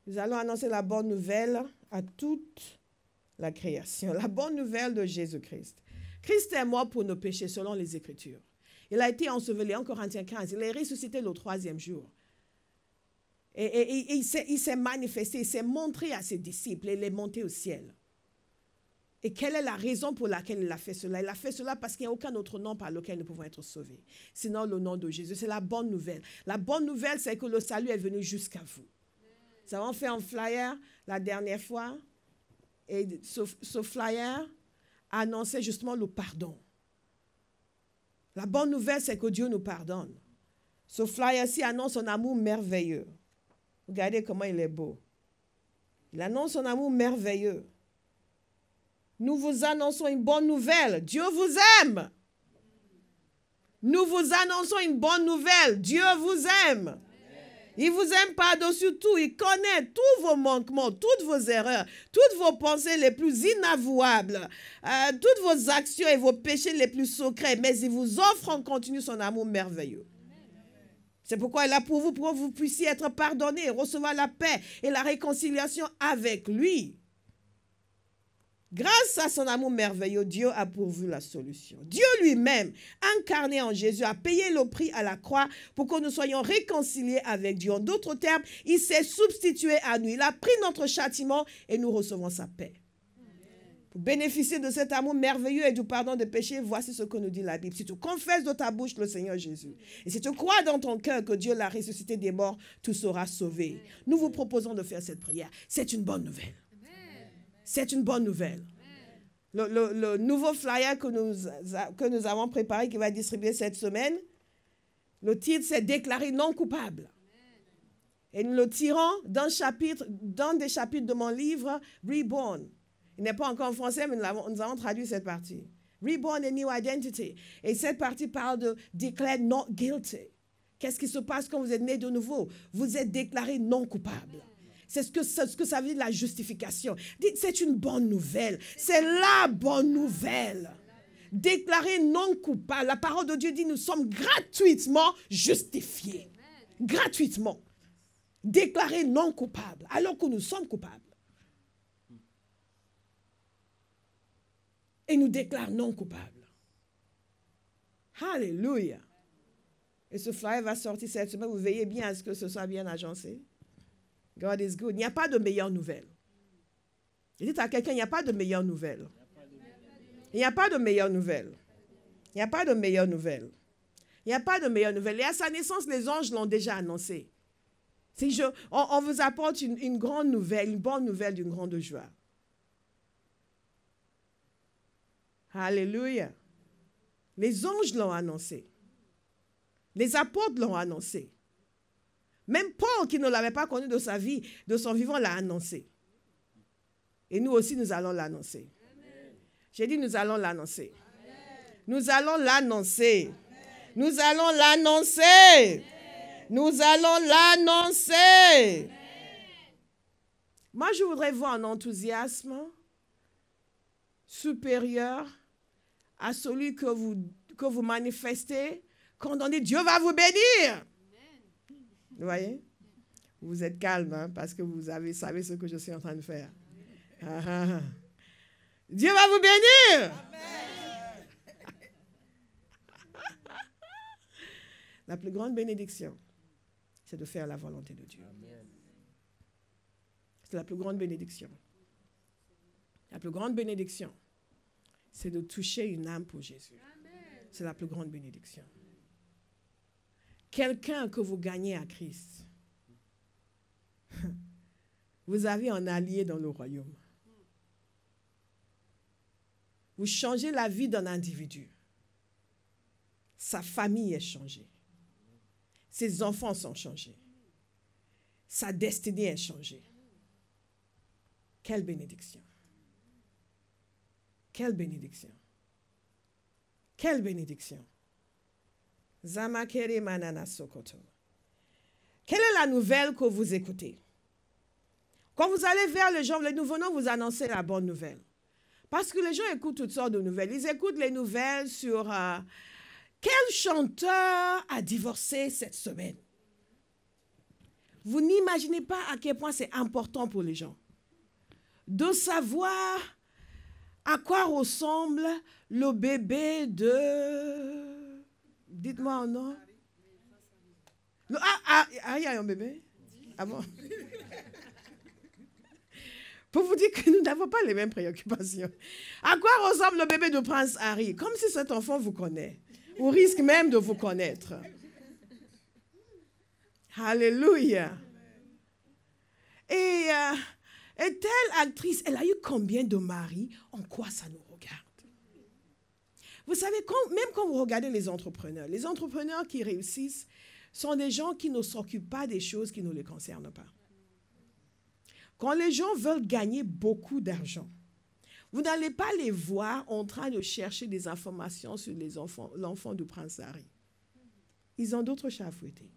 Nous allons annoncer la bonne nouvelle à toute la création. La bonne nouvelle de Jésus-Christ. Christ est mort pour nos péchés selon les Écritures. Il a été enseveli en Corinthiens 15. Il est ressuscité le 3e jour. Et il s'est manifesté, il s'est montré à ses disciples et il est monté au ciel. Et quelle est la raison pour laquelle il a fait cela? Il a fait cela parce qu'il n'y a aucun autre nom par lequel nous pouvons être sauvés. Sinon le nom de Jésus. C'est la bonne nouvelle. La bonne nouvelle, c'est que le salut est venu jusqu'à vous. Nous avons fait un flyer la dernière fois. Et ce flyer annonçait justement le pardon. La bonne nouvelle, c'est que Dieu nous pardonne. Ce flyer-ci annonce son amour merveilleux. Regardez comment il est beau. Il annonce son amour merveilleux. Nous vous annonçons une bonne nouvelle. Dieu vous aime. Nous vous annonçons une bonne nouvelle. Dieu vous aime. Il vous aime par-dessus tout. Il connaît tous vos manquements, toutes vos erreurs, toutes vos pensées les plus inavouables, toutes vos actions et vos péchés les plus secrets. Mais il vous offre en continu son amour merveilleux. C'est pourquoi il est là pour que vous puissiez être pardonnés, recevoir la paix et la réconciliation avec lui. Grâce à son amour merveilleux, Dieu a pourvu la solution. Dieu lui-même, incarné en Jésus, a payé le prix à la croix pour que nous soyons réconciliés avec Dieu. En d'autres termes, il s'est substitué à nous. Il a pris notre châtiment et nous recevons sa paix. Pour bénéficier de cet amour merveilleux et du pardon des péchés, voici ce que nous dit la Bible. Si tu confesses de ta bouche le Seigneur Jésus, et si tu crois dans ton cœur que Dieu l'a ressuscité des morts, tu seras sauvé. Nous vous proposons de faire cette prière. C'est une bonne nouvelle. C'est une bonne nouvelle. Le nouveau flyer que nous avons préparé, qui va être distribué cette semaine, le titre, c'est « Déclaré non coupable ». Et nous le tirons dans des chapitres de mon livre « Reborn ». Il n'est pas encore en français, mais nous avons traduit cette partie. « Reborn a New Identity ». Et cette partie parle de « Declare not guilty ». Qu'est-ce qui se passe quand vous êtes né de nouveau? Vous êtes déclaré non coupable. C'est ce que ça veut dire la justification. C'est une bonne nouvelle. C'est la bonne nouvelle. Déclaré non coupable. La parole de Dieu dit nous sommes gratuitement justifiés. Gratuitement. Déclaré non coupable. Alors que nous sommes coupables. Et nous déclare non coupables. Alléluia. Et ce flyer va sortir cette semaine. Vous veillez bien à ce que ce soit bien agencé. God is good. Il n'y a pas de meilleure nouvelle. Dites à quelqu'un, il n'y a pas de meilleure nouvelle. Il n'y a pas de meilleure nouvelle. Il n'y a pas de meilleure nouvelle. Il n'y a pas de meilleure nouvelle. Et à sa naissance, les anges l'ont déjà annoncé. On vous apporte une grande nouvelle, une bonne nouvelle d'une grande joie. Alléluia. Les anges l'ont annoncé. Les apôtres l'ont annoncé. Même Paul, qui ne l'avait pas connu de sa vie, de son vivant, l'a annoncé. Et nous aussi, nous allons l'annoncer. J'ai dit, nous allons l'annoncer. Nous allons l'annoncer. Nous allons l'annoncer. Nous allons l'annoncer. Moi, je voudrais voir un enthousiasme supérieur à celui que vous manifestez quand on dit Dieu va vous bénir. Vous voyez? Vous êtes calme, hein, parce que vous savez ce que je suis en train de faire. Dieu va vous bénir. Amen. La plus grande bénédiction, c'est de faire la volonté de Dieu. C'est la plus grande bénédiction. La plus grande bénédiction, c'est de toucher une âme pour Jésus. C'est la plus grande bénédiction. Quelqu'un que vous gagnez à Christ, vous avez un allié dans le royaume. Vous changez la vie d'un individu. Sa famille est changée. Ses enfants sont changés. Sa destinée est changée. Quelle bénédiction! Quelle bénédiction! Quelle bénédiction! Zamakere manana sokoto. Quelle est la nouvelle que vous écoutez? Quand vous allez vers les gens, nous venons vous annoncer la bonne nouvelle. Parce que les gens écoutent toutes sortes de nouvelles. Ils écoutent les nouvelles sur quel chanteur a divorcé cette semaine. Vous n'imaginez pas à quel point c'est important pour les gens de savoir à quoi ressemble le bébé de... Dites-moi un nom. Il y a un bébé? Ah bon? Pour vous dire que nous n'avons pas les mêmes préoccupations. À quoi ressemble le bébé de Prince Harry? Comme si cet enfant vous connaît, ou risque même de vous connaître. Alléluia. Et telle actrice, elle a eu combien de maris? En quoi ça nous regarde? Vous savez, même quand vous regardez les entrepreneurs qui réussissent sont des gens qui ne s'occupent pas des choses qui ne les concernent pas. Quand les gens veulent gagner beaucoup d'argent, vous n'allez pas les voir en train de chercher des informations sur l'enfant du prince Harry. Ils ont d'autres chats à fouetter.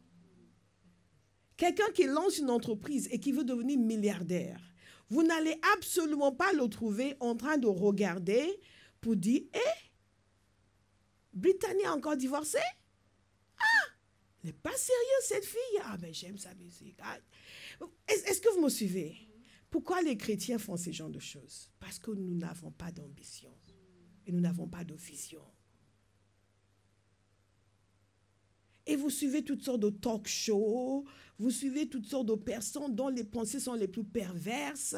Quelqu'un qui lance une entreprise et qui veut devenir milliardaire, vous n'allez absolument pas le trouver en train de regarder pour dire « Eh, Brittany a encore divorcé? Ah, elle n'est pas sérieuse cette fille. Ah, mais j'aime sa musique. Ah. » Est-ce que vous me suivez? Pourquoi les chrétiens font ce genre de choses? Parce que nous n'avons pas d'ambition et nous n'avons pas de vision. Et vous suivez toutes sortes de talk shows, vous suivez toutes sortes de personnes dont les pensées sont les plus perverses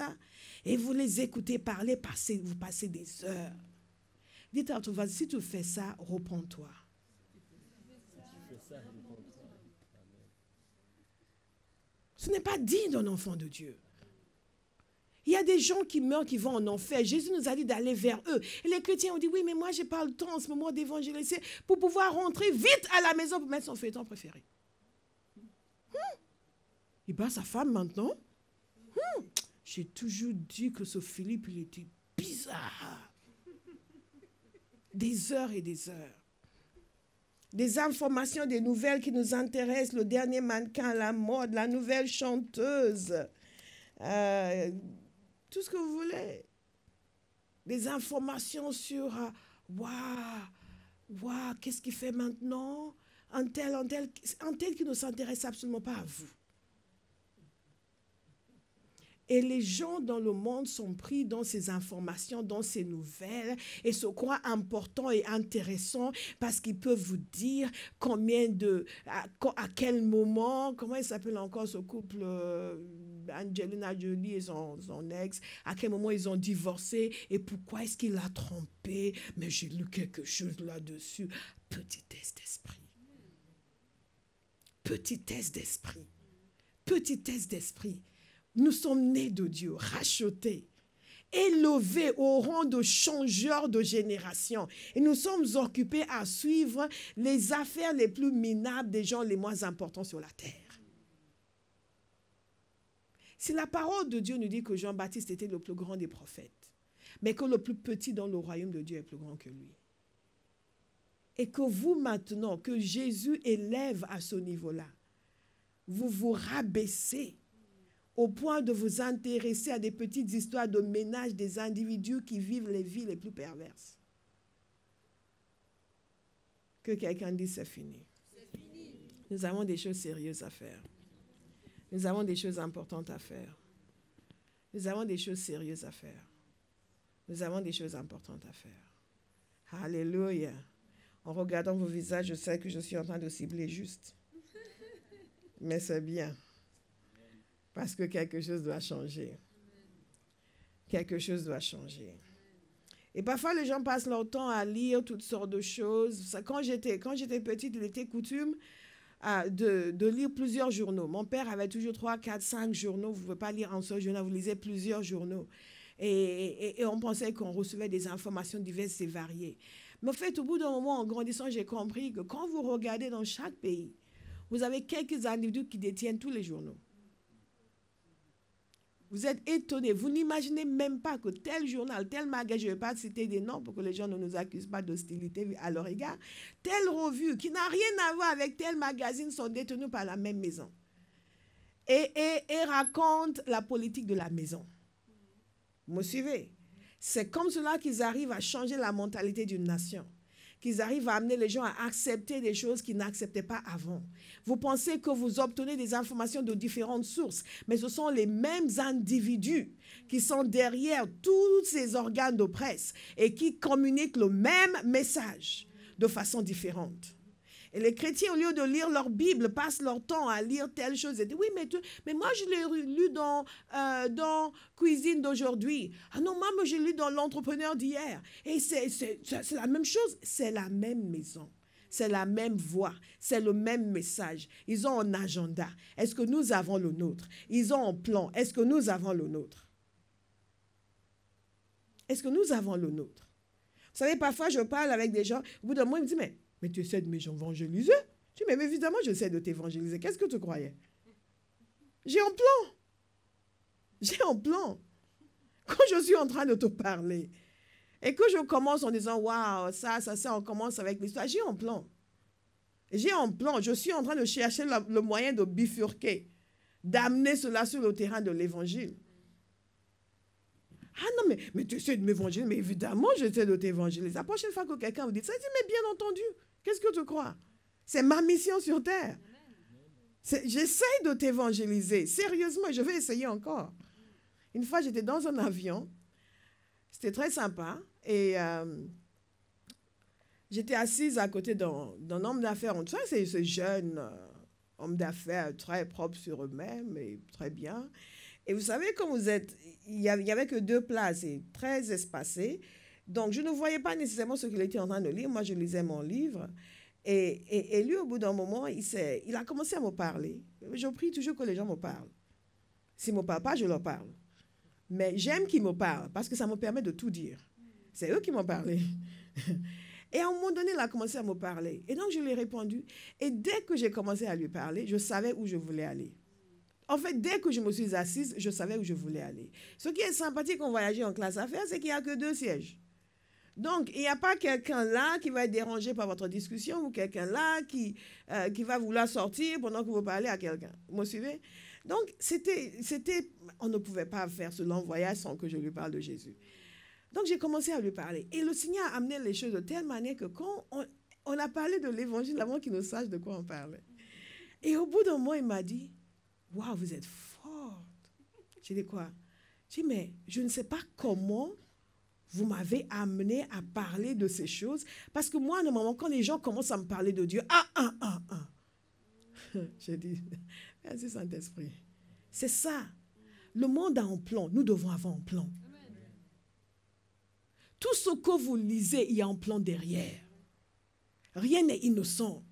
et vous les écoutez parler, vous passez des heures. Dites à ton voisin, si tu fais ça, reprends-toi. Ce n'est pas digne d'un enfant de Dieu. Il y a des gens qui meurent, qui vont en enfer. Jésus nous a dit d'aller vers eux. Et les chrétiens ont dit, oui, mais moi, je n'ai pas le temps en ce moment d'évangéliser pour pouvoir rentrer vite à la maison pour mettre son feuilleton préféré. Il bat sa femme maintenant. J'ai toujours dit que ce Philippe, il était bizarre. Des heures et des heures. Des informations, des nouvelles qui nous intéressent. Le dernier mannequin à la mode, la nouvelle chanteuse. Tout ce que vous voulez. Des informations sur waouh, qu'est-ce qu'il fait maintenant? Un tel qui ne s'intéresse absolument pas à vous. Et les gens dans le monde sont pris dans ces informations, dans ces nouvelles, et se croient importants et intéressants parce qu'ils peuvent vous dire à quel moment, comment il s'appelle encore ce couple, Angelina Jolie et son ex, à quel moment ils ont divorcé et pourquoi est-ce qu'il l'a trompé. Mais j'ai lu quelque chose là-dessus. Petitesse d'esprit. Petitesse d'esprit. Petitesse d'esprit. Nous sommes nés de Dieu, rachetés, élevés au rang de changeurs de génération. Et nous sommes occupés à suivre les affaires les plus minables des gens les moins importants sur la terre. Si la parole de Dieu nous dit que Jean-Baptiste était le plus grand des prophètes, mais que le plus petit dans le royaume de Dieu est plus grand que lui, et que vous maintenant, que Jésus élève à ce niveau-là, vous vous rabaissez au point de vous intéresser à des petites histoires de ménage des individus qui vivent les vies les plus perverses. Que quelqu'un dise c'est fini. Nous avons des choses sérieuses à faire. Nous avons des choses importantes à faire. Nous avons des choses sérieuses à faire. Nous avons des choses importantes à faire. Alléluia. En regardant vos visages, je sais que je suis en train de cibler juste. Mais c'est bien. Parce que quelque chose doit changer. Quelque chose doit changer. Et parfois, les gens passent leur temps à lire toutes sortes de choses. Quand j'étais petite, il était coutume de lire plusieurs journaux. Mon père avait toujours 3, 4, 5 journaux. Vous ne pouvez pas lire un seul journal, vous lisez plusieurs journaux. Et on pensait qu'on recevait des informations diverses et variées. Mais en fait, au bout d'un moment, en grandissant, j'ai compris que quand vous regardez dans chaque pays, vous avez quelques individus qui détiennent tous les journaux. Vous êtes étonnés. Vous n'imaginez même pas que tel journal, tel magasin, je ne vais pas citer des noms pour que les gens ne nous accusent pas d'hostilité à leur égard, telle revue qui n'a rien à voir avec tel magazine sont détenus par la même maison. Et racontent la politique de la maison. Vous me suivez? C'est comme cela qu'ils arrivent à changer la mentalité d'une nation. qu'ils arrivent à amener les gens à accepter des choses qu'ils n'acceptaient pas avant. Vous pensez que vous obtenez des informations de différentes sources, mais ce sont les mêmes individus qui sont derrière tous ces organes de presse et qui communiquent le même message de façon différente. Et les chrétiens, au lieu de lire leur Bible, passent leur temps à lire telle chose. Et disent, oui, mais moi, je l'ai lu dans Cuisine d'aujourd'hui. Ah non, moi, je l'ai lu dans L'Entrepreneur d'hier. Et c'est la même chose. C'est la même maison. C'est la même voix. C'est le même message. Ils ont un agenda. Est-ce que nous avons le nôtre? Ils ont un plan. Est-ce que nous avons le nôtre? Est-ce que nous avons le nôtre? Vous savez, parfois, je parle avec des gens. Au bout d'un moment, ils me disent, mais tu essaies de m'évangéliser? Je dis, mais évidemment, j'essaie de t'évangéliser. Qu'est-ce que tu croyais? J'ai un plan. J'ai un plan. Quand je suis en train de te parler et que je commence en disant, waouh, ça, on commence avec l'histoire, j'ai un plan. J'ai un plan. Je suis en train de chercher le moyen de bifurquer, d'amener cela sur le terrain de l'évangile. Ah non, mais tu essaies de m'évangéliser. Mais évidemment, j'essaie de t'évangéliser. La prochaine fois que quelqu'un vous dit ça, il dit, mais bien entendu, qu'est-ce que tu crois? C'est ma mission sur terre. J'essaie de t'évangéliser. Sérieusement, je vais essayer encore. Une fois, j'étais dans un avion. C'était très sympa. Et j'étais assise à côté d'un homme d'affaires. Tu sais, c'est ce jeune homme d'affaires très propre sur eux-mêmes et très bien. Et vous savez, quand vous êtes, il n'y avait que 2 places et très espacées. Donc, je ne voyais pas nécessairement ce qu'il était en train de lire. Moi, je lisais mon livre. Et lui, au bout d'un moment, il a commencé à me parler. Je prie toujours que les gens me parlent. S'ils ne me parlent pas, je leur parle. Mais j'aime qu'ils me parlent parce que ça me permet de tout dire. C'est eux qui m'ont parlé. Et à un moment donné, il a commencé à me parler. Et donc, je lui ai répondu. Et dès que j'ai commencé à lui parler, je savais où je voulais aller. En fait, dès que je me suis assise, je savais où je voulais aller. Ce qui est sympathique en voyageant en classe affaires, c'est qu'il n'y a que 2 sièges. Donc, il n'y a pas quelqu'un là qui va être dérangé par votre discussion ou quelqu'un là qui va vouloir sortir pendant que vous parlez à quelqu'un. Vous me suivez? Donc, on ne pouvait pas faire ce long voyage sans que je lui parle de Jésus. Donc, j'ai commencé à lui parler. Et le Seigneur a amené les choses de telle manière que quand on a parlé de l'Évangile avant qu'il ne sache de quoi on parlait. Et au bout d'un moment, il m'a dit, « Waouh, vous êtes forte. » J'ai dit quoi? J'ai dit, mais je ne sais pas comment vous m'avez amené à parler de ces choses. Parce que moi, normalement, quand les gens commencent à me parler de Dieu, j'ai dit, merci Saint-Esprit. C'est ça. Le monde a un plan. Nous devons avoir un plan. Tout ce que vous lisez, il y a un plan derrière. Rien n'est innocent.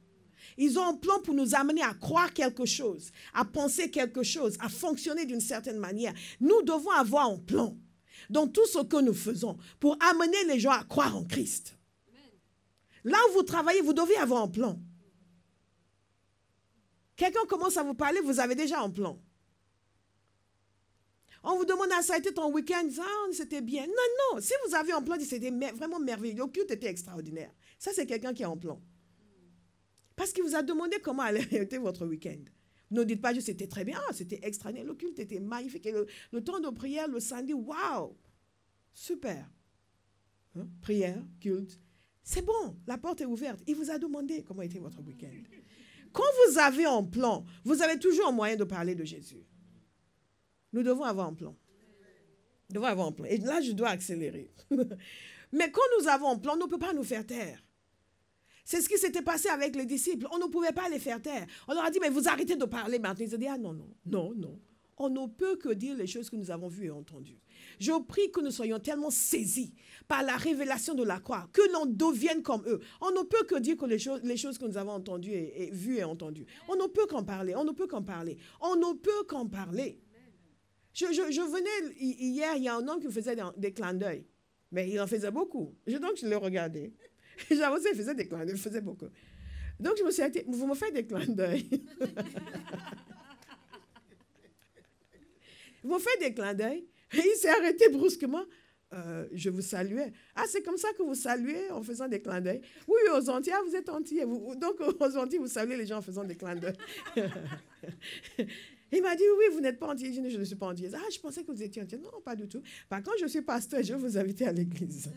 Ils ont un plan pour nous amener à croire quelque chose, à penser quelque chose, à fonctionner d'une certaine manière. Nous devons avoir un plan dans tout ce que nous faisons pour amener les gens à croire en Christ. Là où vous travaillez, vous devez avoir un plan. Quelqu'un commence à vous parler, vous avez déjà un plan. On vous demande, ça a été ton week-end? Ah, c'était bien. Non, non. Si vous avez un plan, c'était vraiment merveilleux. Le culte était extraordinaire. Ça, c'est quelqu'un qui a un plan. Parce qu'il vous a demandé comment allait être votre week-end. Ne dites pas juste c'était très bien, c'était extraordinaire. Le culte était magnifique. Et le temps de prière, le samedi, waouh, super. Hein? Prière, culte. C'est bon, la porte est ouverte. Il vous a demandé comment était votre week-end. Quand vous avez un plan, vous avez toujours un moyen de parler de Jésus. Nous devons avoir un plan. Nous devons avoir un plan. Et là, je dois accélérer. Mais quand nous avons un plan, on ne peut pas nous faire taire. C'est ce qui s'était passé avec les disciples. On ne pouvait pas les faire taire. On leur a dit, mais vous arrêtez de parler maintenant. Ils ont dit, ah non, non, non, non. On ne peut que dire les choses que nous avons vues et entendues. Je prie que nous soyons tellement saisis par la révélation de la croix, que l'on devienne comme eux. On ne peut que dire que les choses que nous avons entendues et vues et entendues. On ne peut qu'en parler, on ne peut qu'en parler. On ne peut qu'en parler. Je venais hier, il y a un homme qui me faisait des clins d'œil. Mais il en faisait beaucoup. Donc, je le regardais. J'avoue, il faisait des clins d'œil, il faisait beaucoup. Donc, je me suis dit, vous me faites des clins d'œil. Vous me faites des clins d'œil. Et il s'est arrêté brusquement. Je vous saluais. Ah, c'est comme ça que vous saluez en faisant des clins d'œil? Oui, aux Antilles, ah, vous êtes Antillais. Donc, aux Antilles, vous saluez les gens en faisant des clins d'œil. Il m'a dit, oui, vous n'êtes pas Antillais. Je ne suis pas Antillais. Ah, je pensais que vous étiez Antillais. Non, pas du tout. Par contre, je suis pasteur, je vais vous inviter à l'église.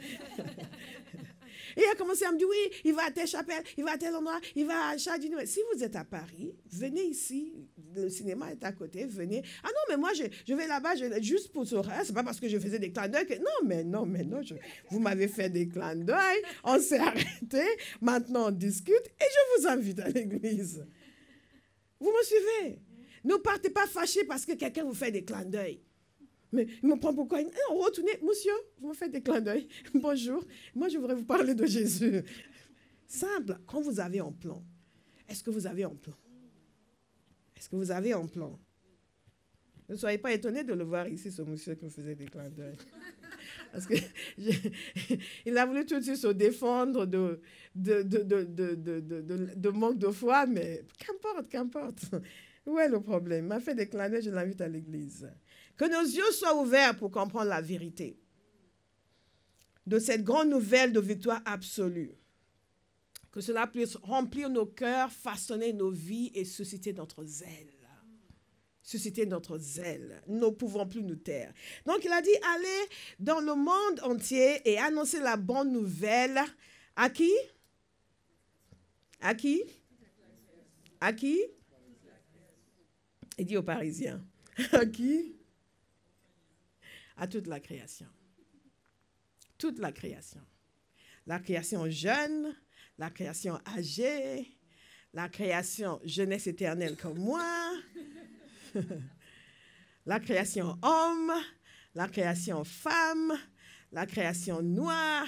Et il a commencé à me dire, oui, il va à telle chapelle, il va à tel endroit, il va à Chardin. Si vous êtes à Paris, venez ici, le cinéma est à côté, venez. Ah non, mais moi, je vais là-bas juste pour ce reste. C'est pas parce que je faisais des clins d'œil que... Non, vous m'avez fait des clins d'œil, on s'est arrêté, maintenant on discute et je vous invite à l'église. Vous me suivez? Ne partez pas fâchés parce que quelqu'un vous fait des clins d'œil. Mais il me prend pourquoi? Non, retournez, monsieur, vous me faites des clins d'œil. Bonjour, moi je voudrais vous parler de Jésus. Simple, quand vous avez un plan, est-ce que vous avez un plan? Est-ce que vous avez un plan? Ne soyez pas étonnés de le voir ici, ce monsieur qui me faisait des clins d'œil. Parce que il a voulu tout de suite se défendre de manque de foi, mais qu'importe. Où est le problème? Il m'a fait des clins d'œil, je l'invite à l'église. Que nos yeux soient ouverts pour comprendre la vérité de cette grande nouvelle de victoire absolue. Que cela puisse remplir nos cœurs, façonner nos vies et susciter notre zèle. Susciter notre zèle. Nous ne pouvons plus nous taire. Donc, il a dit, allez dans le monde entier et annoncer la bonne nouvelle. À qui? À qui? À qui? Il dit aux Parisiens. À qui? À toute la création. Toute la création. La création jeune, la création âgée, la création jeunesse éternelle comme moi, la création homme, la création femme, la création noire,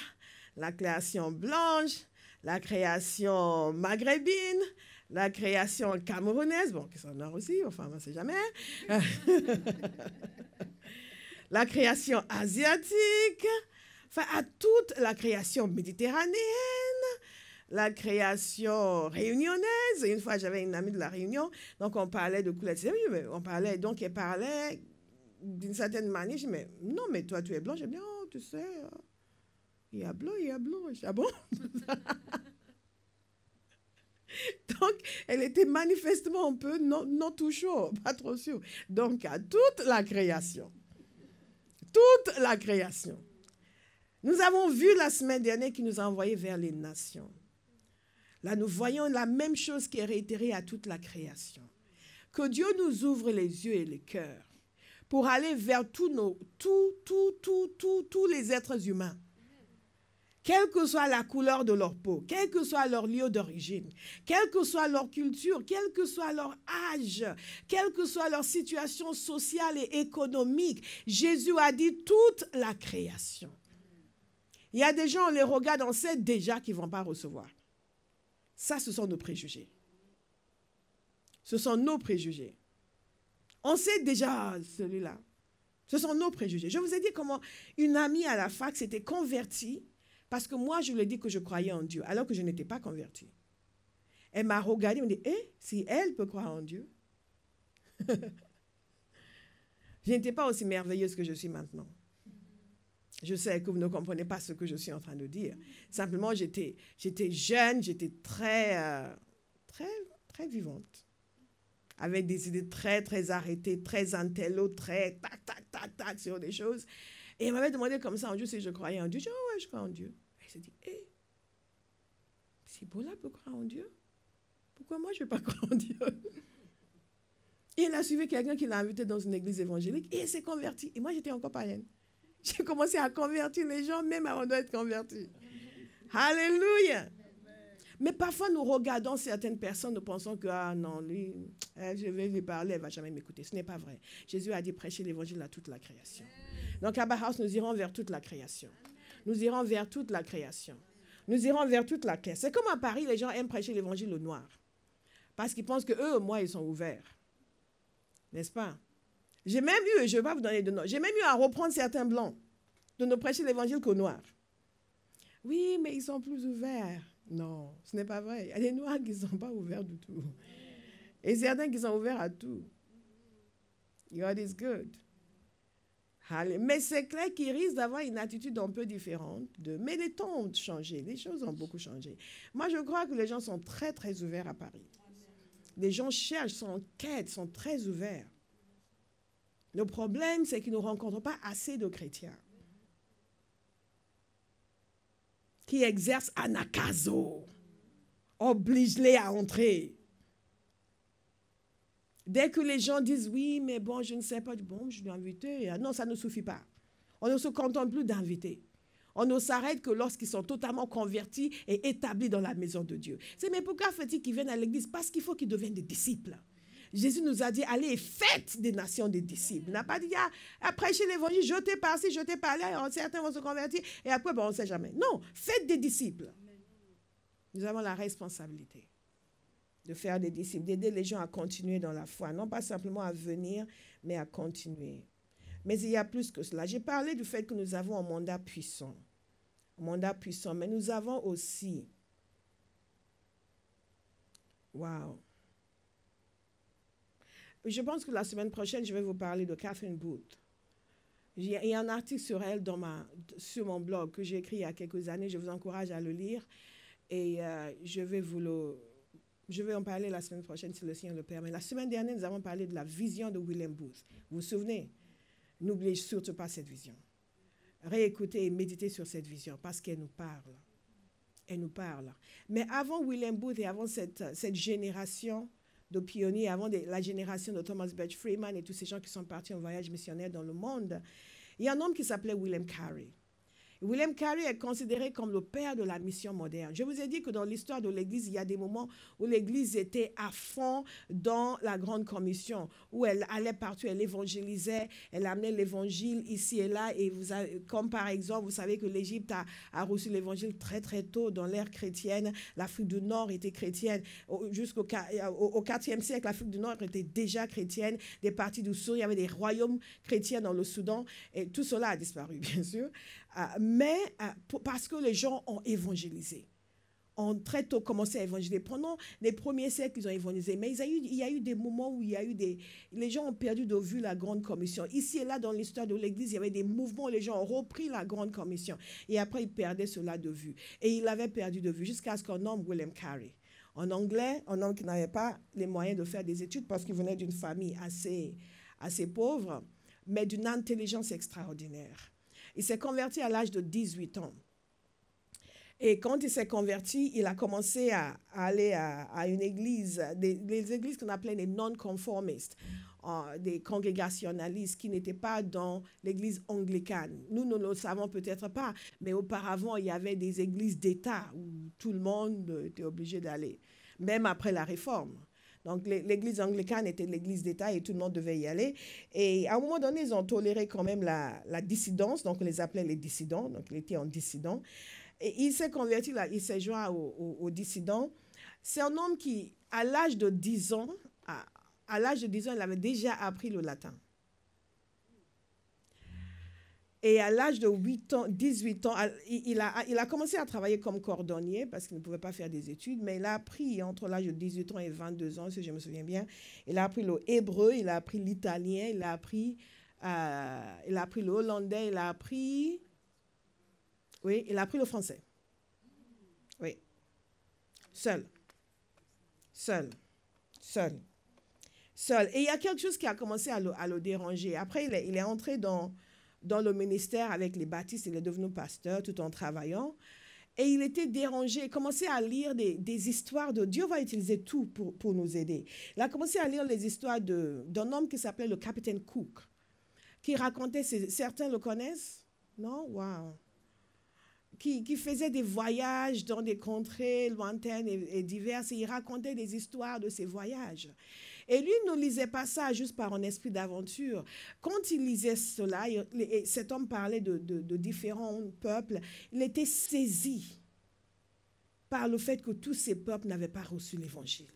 la création blanche, la création maghrébine, la création camerounaise, bon, qui sont noirs aussi, enfin, on ne sait jamais. La création asiatique, enfin, à toute la création méditerranéenne, la création réunionnaise. Une fois, j'avais une amie de la Réunion, donc on parlait de couleur. On parlait, donc elle parlait d'une certaine manière. Je dis, mais non, mais toi, tu es blanc. Je dis, oh, tu sais, il y a blanc, il y a blanc. Je dis, ah bon? Donc, elle était manifestement un peu non tout chaud, pas trop sûre. Donc, à toute la création. Toute la création. Nous avons vu la semaine dernière qu'il nous a envoyés vers les nations. Là, nous voyons la même chose qui est réitérée à toute la création. Que Dieu nous ouvre les yeux et les cœurs pour aller vers tous les êtres humains. Quelle que soit la couleur de leur peau, quel que soit leur lieu d'origine, quelle que soit leur culture, quel que soit leur âge, quelle que soit leur situation sociale et économique, Jésus a dit toute la création. Il y a des gens, on les regarde, on sait déjà qu'ils ne vont pas recevoir. Ça, ce sont nos préjugés. Ce sont nos préjugés. On sait déjà celui-là. Ce sont nos préjugés. Je vous ai dit comment une amie à la fac s'était convertie parce que moi, je lui ai dit que je croyais en Dieu, alors que je n'étais pas convertie. Elle m'a regardée et m'a dit, si elle peut croire en Dieu. Je n'étais pas aussi merveilleuse que je suis maintenant. Je sais que vous ne comprenez pas ce que je suis en train de dire. Simplement, j'étais jeune, j'étais très vivante. Avec des idées très arrêtées, très intello, très tac sur des choses. Et elle m'avait demandé comme ça un jour si je croyais en Dieu. Je dis, oh ouais, je crois en Dieu. Elle s'est dit, si Paula peut croire en Dieu, pourquoi moi je ne vais pas croire en Dieu? Et elle a suivi quelqu'un qui l'a invité dans une église évangélique et elle s'est convertie. Et moi, j'étais encore païenne. J'ai commencé à convertir les gens même avant d'être convertis. Alléluia. Mais parfois, nous regardons certaines personnes, nous pensons que, ah non, lui, je vais lui parler, elle ne va jamais m'écouter. Ce n'est pas vrai. Jésus a dit prêcher l'évangile à toute la création. Donc, à Bauhaus, nous irons vers toute la création. Nous irons vers toute la création. Nous irons vers toute la création. C'est comme à Paris, les gens aiment prêcher l'évangile aux Noirs. Parce qu'ils pensent qu'eux, moi, ils sont ouverts. N'est-ce pas? J'ai même eu, je ne vais pas vous donner de nom, j'ai même eu à reprendre certains blancs de ne prêcher l'évangile qu'aux Noirs. Oui, mais ils sont plus ouverts. Non, ce n'est pas vrai. Il y a des Noirs qui ne sont pas ouverts du tout. Et certains qui sont ouverts à tout. God is good. Mais c'est clair qu'ils risquent d'avoir une attitude un peu différente. Mais les temps ont changé. Les choses ont beaucoup changé. Moi, je crois que les gens sont très ouverts à Paris. Les gens cherchent, sont en quête, sont très ouverts. Le problème, c'est qu'ils ne rencontrent pas assez de chrétiens. qui exercent anakazo. Oblige-les à entrer. Dès que les gens disent, oui, mais bon, je ne sais pas, bon, je l'ai invité. Non, ça ne suffit pas. On ne se contente plus d'inviter. On ne s'arrête que lorsqu'ils sont totalement convertis et établis dans la maison de Dieu. C'est mais pourquoi faut-il qu'ils viennent à l'église? Parce qu'il faut qu'ils deviennent des disciples. Jésus nous a dit, allez et faites des nations des disciples. Il n'a pas dit, prêchez l'évangile, jetez par-ci, jetez par-là, certains vont se convertir, et après, bon, on ne sait jamais. Non, faites des disciples. Nous avons la responsabilité de faire des disciples, d'aider les gens à continuer dans la foi, non pas simplement à venir, mais à continuer. Mais il y a plus que cela. J'ai parlé du fait que nous avons un mandat puissant. Un mandat puissant, mais nous avons aussi... Wow! Je pense que la semaine prochaine, je vais vous parler de Catherine Booth. Il y a un article sur elle sur mon blog que j'ai écrit il y a quelques années. Je vous encourage à le lire. Et je vais en parler la semaine prochaine si le Seigneur le permet. La semaine dernière, nous avons parlé de la vision de William Booth. Vous vous souvenez? N'oubliez surtout pas cette vision. Réécoutez et méditez sur cette vision parce qu'elle nous parle. Elle nous parle. Mais avant William Booth et avant cette génération de pionniers, avant la génération de Thomas Birch Freeman et tous ces gens qui sont partis en voyage missionnaire dans le monde, il y a un homme qui s'appelait William Carey. William Carey est considéré comme le père de la mission moderne. Je vous ai dit que dans l'histoire de l'Église, il y a des moments où l'Église était à fond dans la grande commission, où elle allait partout, elle évangélisait, elle amenait l'évangile ici et là. Et comme par exemple, vous savez que l'Égypte a reçu l'évangile très très tôt dans l'ère chrétienne. L'Afrique du Nord était chrétienne. Jusqu'au IVe siècle, l'Afrique du Nord était déjà chrétienne. Des parties du Sud, il y avait des royaumes chrétiens dans le Soudan. Et tout cela a disparu, bien sûr. Parce que les gens ont évangélisé. Ont très tôt commencé à évangéliser. Pendant les premiers siècles, ils ont évangélisé. Mais il y a eu des moments où les gens ont perdu de vue la grande commission. Ici et là, dans l'histoire de l'Église, il y avait des mouvements où les gens ont repris la grande commission. Et après, ils perdaient cela de vue. Et ils l'avaient perdu de vue jusqu'à ce qu'on nomme William Carey. En anglais, un homme qui n'avait pas les moyens de faire des études parce qu'il venait d'une famille assez pauvre, mais d'une intelligence extraordinaire. Il s'est converti à l'âge de 18 ans. Et quand il s'est converti, il a commencé à aller à une église, des églises qu'on appelait les non-conformistes, des congrégationalistes qui n'étaient pas dans l'église anglicane. Nous ne le savons peut-être pas, mais auparavant, il y avait des églises d'État où tout le monde était obligé d'aller, même après la Réforme. Donc, l'église anglicane était l'église d'État et tout le monde devait y aller. Et à un moment donné, ils ont toléré quand même la dissidence. Donc, on les appelait les dissidents. Donc, il était en dissident. Et il s'est converti, là, il s'est joint aux dissidents. C'est un homme qui, à l'âge de 10 ans, il avait déjà appris le latin. Et à l'âge de 18 ans, il a commencé à travailler comme cordonnier parce qu'il ne pouvait pas faire des études, mais il a appris entre l'âge de 18 ans et 22 ans, si je me souviens bien, il a appris le hébreu, il a appris l'italien, il a appris le hollandais, il a appris le français. Oui. Seul. Et il y a quelque chose qui a commencé à le déranger. Après, il est entré dans le ministère avec les baptistes, il est devenu pasteur tout en travaillant. Et il était dérangé, il commençait à lire des histoires de... Dieu va utiliser tout pour nous aider. Il a commencé à lire les histoires d'un homme qui s'appelait le capitaine Cook, qui racontait, certains le connaissent? Non? Wow! Qui faisait des voyages dans des contrées lointaines et diverses, et il racontait des histoires de ses voyages. Et lui ne lisait pas ça juste par un esprit d'aventure. Quand il lisait cela, cet homme parlait de différents peuples, il était saisi par le fait que tous ces peuples n'avaient pas reçu l'évangile.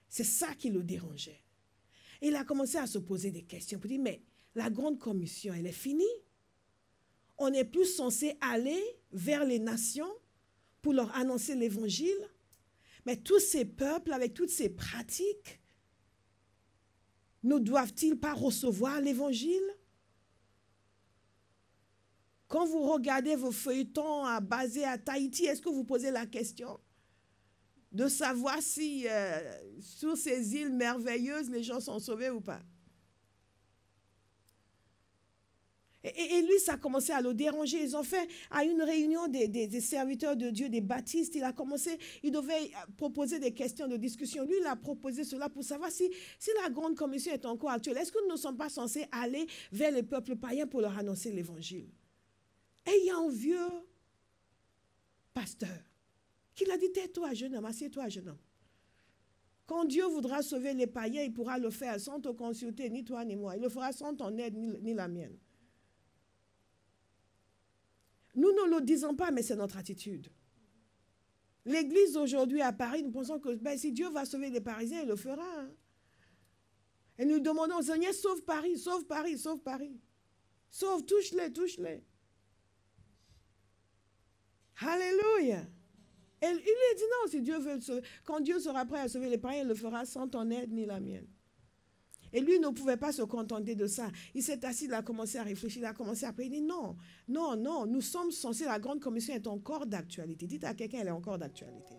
C'est ça qui le dérangeait. Et il a commencé à se poser des questions pour dire, mais la grande commission, elle est finie. On n'est plus censé aller vers les nations pour leur annoncer l'évangile. Mais tous ces peuples, avec toutes ces pratiques, ne doivent-ils pas recevoir l'évangile? Quand vous regardez vos feuilletons basés à Tahiti, est-ce que vous posez la question de savoir si sur ces îles merveilleuses, les gens sont sauvés ou pas? Et lui, ça a commencé à le déranger. Ils ont fait à une réunion des serviteurs de Dieu, des baptistes. Il devait proposer des questions de discussion. Lui, il a proposé cela pour savoir si la grande commission est encore actuelle. Est-ce que nous ne sommes pas censés aller vers les peuples païens pour leur annoncer l'évangile? Et il y a un vieux pasteur qui l'a dit, tais-toi, jeune homme, assieds-toi, jeune homme. Quand Dieu voudra sauver les païens, il pourra le faire sans te consulter, ni toi ni moi. Il le fera sans ton aide, ni la mienne. Nous ne le disons pas, mais c'est notre attitude. L'église aujourd'hui à Paris, nous pensons que si Dieu va sauver les Parisiens, il le fera. Hein. Et nous demandons au Seigneur, sauve Paris, sauve Paris, sauve Paris. Sauve, touche-les, touche-les. Alléluia. Et il lui a dit non, si Dieu veut le sauver, quand Dieu sera prêt à sauver les païens, il le fera sans ton aide ni la mienne. Et lui ne pouvait pas se contenter de ça. Il s'est assis, il a commencé à réfléchir, il a commencé à prier. Il dit non, non, non, nous sommes censés, la grande commission est encore d'actualité. Dites à quelqu'un, elle est encore d'actualité.